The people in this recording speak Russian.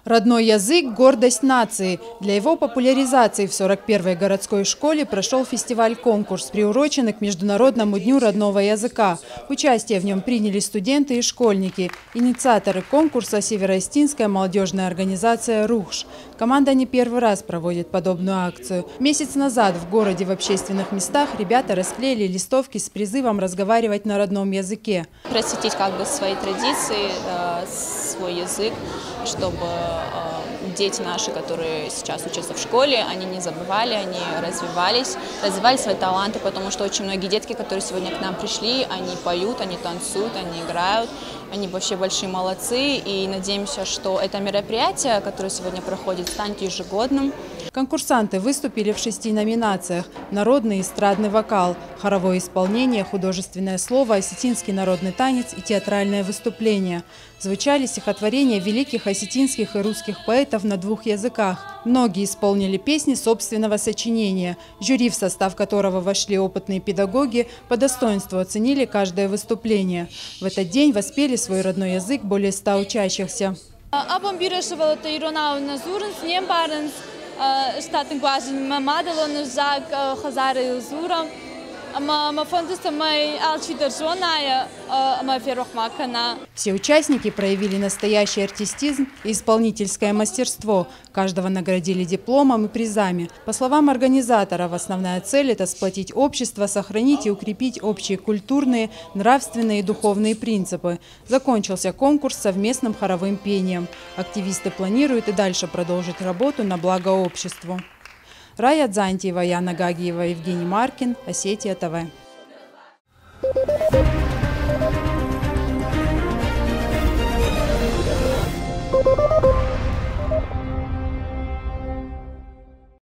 Родной язык – гордость нации. Для его популяризации в 41-й городской школе прошел фестиваль-конкурс, приуроченный к Международному дню родного языка. Участие в нем приняли студенты и школьники. Инициаторы конкурса – Северо-Истинская молодежная организация «РУХШ». Команда не первый раз проводит подобную акцию. Месяц назад в городе в общественных местах ребята расклеили листовки с призывом разговаривать на родном языке. Просветить свои традиции, свой язык, чтобы дети наши, которые сейчас учатся в школе, они не забывали, они развивали свои таланты, потому что очень многие детки, которые сегодня к нам пришли, они поют, они танцуют, они играют, они вообще большие молодцы, и надеемся, что это мероприятие, которое сегодня проходит, станет ежегодным. Конкурсанты выступили в 6 номинациях: народный и эстрадный вокал, хоровое исполнение, художественное слово, осетинский народный танец и театральное выступление. Звучали стихотворения великих осетинских и русских поэтов на 2 языках. Многие исполнили песни собственного сочинения. Жюри, в состав которого вошли опытные педагоги, по достоинству оценили каждое выступление. В этот день воспели свой родной язык более 100 учащихся. Все участники проявили настоящий артистизм и исполнительское мастерство. Каждого наградили дипломом и призами. По словам организаторов, основная цель – это сплотить общество, сохранить и укрепить общие культурные, нравственные и духовные принципы. Закончился конкурс совместным хоровым пением. Активисты планируют и дальше продолжить работу на благо обществу. Рая Дзантьева, Яна Гагиева, Евгений Маркин, Осетия ТВ.